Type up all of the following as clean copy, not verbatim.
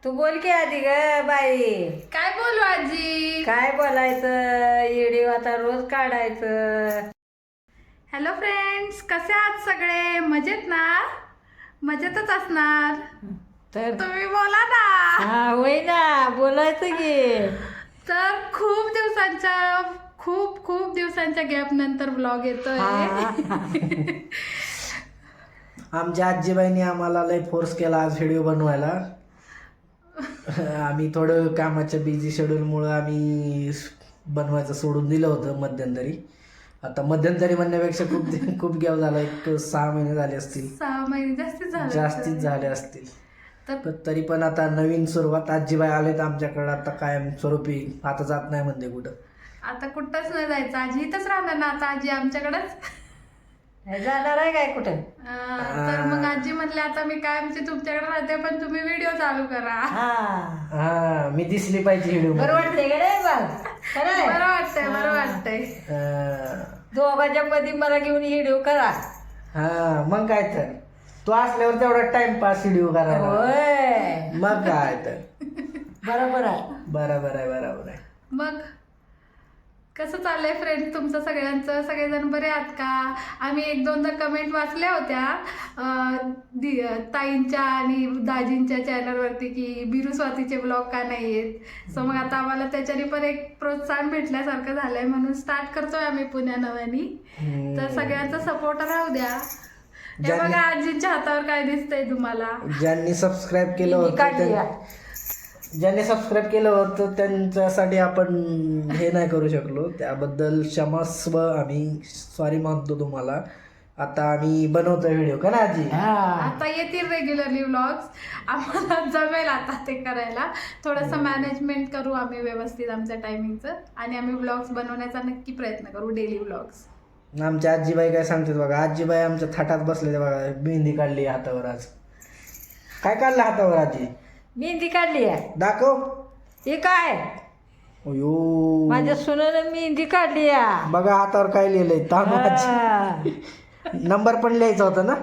तू बोल की आधी ग बाई. काय बोलू आजी? काय बोलायचं, व्हिडिओ आता रोज काढायचं. हॅलो फ्रेंड्स, कसे आहात सगळे? मजेत ना? मजेतच असणार. तर तुम्ही बोला ना. हा होय ना, बोलायचं की. तर खूप दिवसांच्या गॅप नंतर ब्लॉग येतोय. आमच्या आजीबाईंनी आम्हाला लय फोर्स केला आज व्हिडिओ बनवायला. आम्ही थोडं कामाच्या बिझी शेड्यूलमुळं आम्ही बनवायचं सोडून दिलं होतं मध्यंतरी. आता मध्यंतरी म्हणण्यापेक्षा खूप गॅप झाला, एक 6 महिने झाले असतील. 6 महिने जास्तीत झाले असतील. तर तरी पण आता नवीन सुरुवात. आजीबाई आलेत आमच्याकडं आता कायम स्वरूपी. आता जात नाही म्हणते कुठं. आता कुठंच नाही जायचं, आजी इथंच राहणार ना आता आजी आमच्याकडेच. जाणार आहे काय कुठं? तर मग आजी म्हणले आता मी काय म्हणजे तुमच्याकडे राहते, पण तुम्ही व्हिडिओ चालू करा. हा, मी दिसली पाहिजे व्हिडिओ. बरं वाटतंय का नाही बघ? खरंय? बरं वाटतंय. दोघांच्या मध्ये मला घेऊन व्हिडिओ करा. हा मग काय तर, तू असल्यावर तेवढा टाइमपास व्हिडिओ करायला. होय, मग काय तर. बरोबर आहे. बरोबर आहे. मग कसं चाललंय फ्रेंड्स तुमचं सगळ्यांचं? सगळेजण बरे आहात का? आम्ही 1-2दा कमेंट वाचल्या होत्या ताईंच्या आणि दाजींच्या चॅनलवरती की बिरू स्वातीचे ब्लॉग का नाही आहेत. सो मग आता आम्हाला त्याच्याने पण एक प्रोत्साहन भेटल्यासारखं झालंय, म्हणून स्टार्ट करतोय आम्ही पुण्या नव्यानी. तर सगळ्यांचा सपोर्ट राहू द्या. हे बघा आजींच्या हातावर काय दिसतंय तुम्हाला. ज्यांनी सबस्क्राईब केलं होतं त्यांच्यासाठी आपण हे नाही करू शकलो, त्याबद्दल क्षमस्व. आम्ही सॉरी मानतो तुम्हाला. आता आम्ही बनवतो व्हिडिओ का ना आजी. आता येतील रेग्युलरली व्लॉग्स. आम्हाला जमेल आता ते करायला. थोडंसं मॅनेजमेंट करू आम्ही व्यवस्थित आमच्या टायमिंगचं, आणि आम्ही व्लॉग्स बनवण्याचा नक्की प्रयत्न करू, डेली व्लॉग्स. आमच्या आजीबाई काय सांगतात बघा. आजीबाई आमच्या थाटात बसले बघा. मेहंदी काढली हातावर आज. काय काढलं हातावर आजी? मेहंदी काढली आहे. दाखव. हे काय? अयो, माझ्या सुनेनं मेहंदी काढली आहे. बघा हातावर काय लिहिलंय. तानाजी नंबर पण लिहायचा होता ना.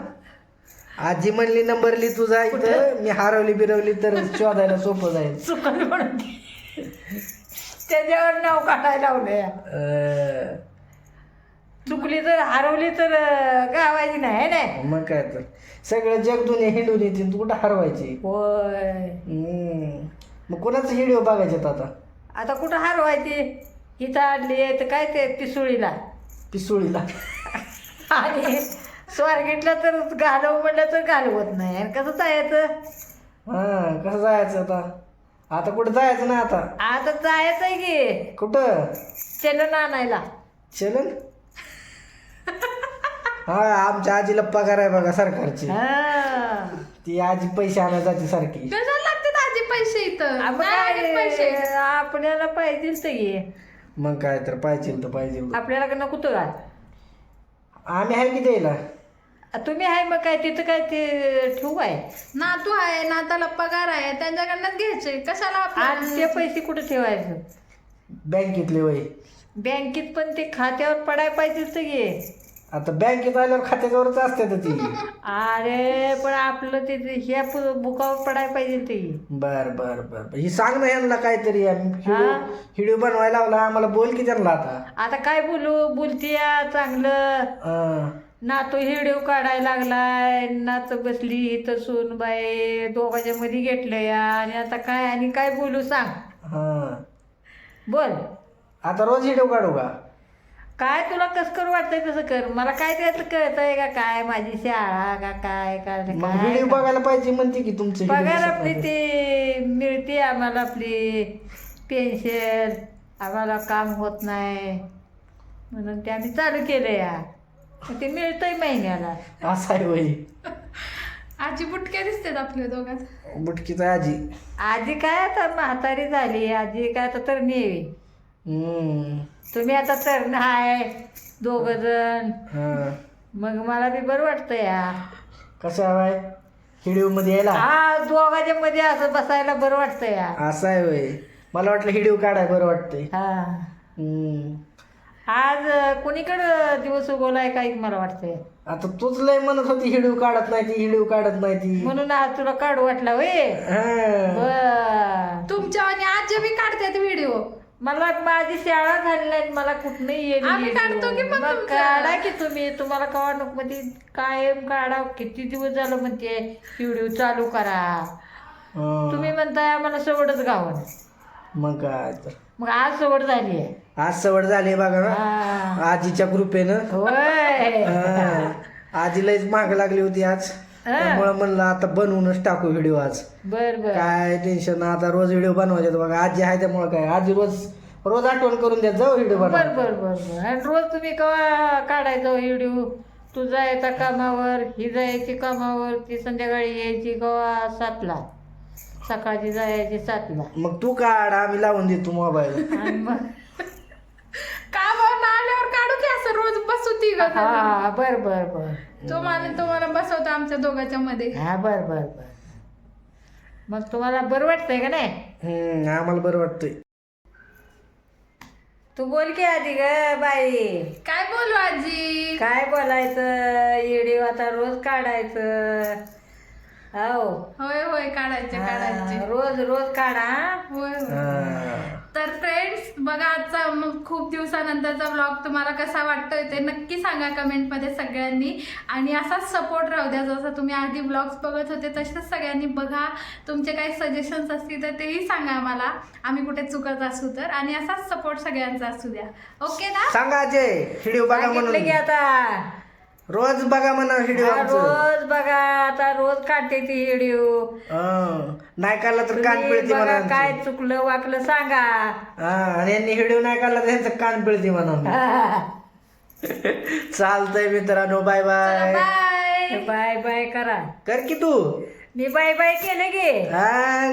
आजी म्हणली नंबर लिही तुझा इथं. मी हरवली बिरवली तर शोधायला सोपं जाईल. चुकलं म्हणून त्याच्यावर नाव काढायला लावलंय. चुकली तर हरवली तर गावायची नाही ना. मग काय तर, सगळं जग दुनिया हिंडून येतील, तू कुठं हरवायची. होय, मग कोणाचं व्हिडिओ बघायचे आता? आता कुठं हरवायची? इथं आणली तर काय ते पिसुळीला. आणि स्वारगेटला तर घालव म्हटलं तर घालवत नाही. आणि कसं जायचं? कसं जायचं आता कुठं जायचं ना आता जायचं आहे की कुठं? चलन आणायला. चलन. हा, आमच्या आजीला पगार आहे बघा सरकारची. ती आजी पैसे आणायला जाते सारखी. कशाला लागतात आजी पैसे इथं? आपण नाही लागत पैसे. आपल्याला पाहिजे तर मग काय तर, पाहिजे. आपल्याला का नको तर काय? आम्ही आहे की द्यायला. तुम्ही आहे मग काय तिथं काय ते ठेवू आहे? नातू आहे, नाताला पगार आहे, त्यांच्याकडनंच घ्यायचे. कशाला आणि ते पैसे कुठं ठेवायचं? बँकेतले वय. बँकेत पण ते खात्यावर पडायला पाहिजे तर घे. आता बँकेत आल्यावर खात्यावरच असते तर ती. अरे पण आपलं ते ह्या बुकावर पडायला पाहिजे ते. बर ही सांग ना यांना काहीतरी. व्हिडिओ बनवायला लावला आम्हाला, बोल की त्यांना आता काय बोलती चांगलं. नातू व्हिडिओ काढायला लागलाय, नातू बसली इथं सूनबाई दोघांच्या मध्ये घेतलं या. आणि आता काय आणि काय बोलू सांग. बोल. आता रोज व्हिडिओ काढू का? काय तुला कसं करू वाटतंय तसं कर. मला काय त्यातलं कळतंय का काय? माझी शाळा का काय मग व्हिडिओ बघायला पाहिजे म्हणते की तुमचे पगार आपली ते मिळते आम्हाला, आपली पेन्शन. आम्हाला काम होत नाही म्हणून ते आम्ही चालू केलं या. ते मिळतंय महिन्याला. असं आहे वय. आजी बुटक्या दिसतात आपल्या दोघात. बुटकीचा आजी. आजी काय आता म्हातारी झाली. आजी काय आता तर नेवी. तुम्ही आता तर आहे 2 जण. मग मला बी बरं वाटतं या. कसं आहे व्हिडिओ मध्ये यायला? दोघांच्या मध्ये असं बसायला बरं वाटतं या. असं आहे वय. मला वाटलं व्हिडिओ काढाय बरं वाटतंय. आज कुणीकडं दिवस उगवलाय काय मला वाटतंय. आता तूच लय म्हणत होती हिडीव काढत नाही ती हिडीव काढत नाही ती म्हणून आज तुला काढू वाटला वय हा. बर. तुमच्या आणि आजी बी काढतात व्हिडिओ. मला माझी शाळा झाली नाही मला कुठं येईल आम्ही काढतो की मग तुमचं. काढा की तुम्ही तुम्हाला कवा नको मध्ये कायम काढा किती दिवस झालं म्हणते व्हिडिओ चालू करा हा. तुम्ही म्हणताय आम्हाला सवडच गावं मग काय तर मग आज सवड झाली आहे आज सवड झाली बघा ना हा. आजीच्या कृपेनं होय हा. आजीलाच माग लागली होती आज त्यामुळे म्हणलं आता बनवूनच टाकू व्हिडिओ आज. बर बर काय टेन्शन आता रोज व्हिडिओ बनवायचे बघा आजी आहे त्यामुळे काय आजी रोज रोज आठवण करून द्या जाऊ व्हिडिओ बर बनवा. बर बर बर आणि रोज तुम्ही कवा काढायचा व्हिडिओ तू जायचा कामावर ही जायची कामावर ती संध्याकाळी यायची कवा 7ला सकाळची जायची 7ला मग तू काढ आम्ही लावून देतो मोबाईल. आणि मग कामावर आल्यावर काढू की असं रोज बसू ती हा बर बर बर तुम्हाला बसवतो आमच्या दोघांच्या मध्ये. हा बर बर बर मग तुम्हाला बरं वाटतंय का नाही आम्हाला बरं वाटतंय. तू बोल की आधी ग बाई काय बोलू आजी. काय बोलायचं व्हिडिओ आता रोज काढायचं हो होय होय काढायचे रोज रोज काढा होय होय. हा. तर फ्रेंड्स बघा आजचा मग खूप दिवसानंतरचा व्लॉग तुम्हाला कसा वाटतोय ते नक्की सांगा कमेंटमध्ये सगळ्यांनी. आणि असाच सपोर्ट राहू द्या जसं तुम्ही आधी व्लॉग्स बघत होते तसेच सगळ्यांनी बघा. तुमचे काही सजेशन्स असतील तर तेही सांगा आम्हाला आम्ही कुठे चुकत असू तर. आणि असाच सपोर्ट सगळ्यांचा असू द्या. ओके ना. सांगा अजय व्हिडिओ बघा सांगितलं म्हणून की आता रोज बघा म्हणा व्हिडिओ हा, रोज बघा आता रोज काढते ती व्हिडिओ नाही काढला तर कान पिळते म्हणा आमची. काय चुकलं वाकलं सांगा हा आणि यांनी व्हिडिओ नाही काढला तर यांचं कान पिळते म्हणा. चालतंय मित्रांनो bye bye. Bye. Bye bye करा कर की तू मी बाय बाय केलं की हा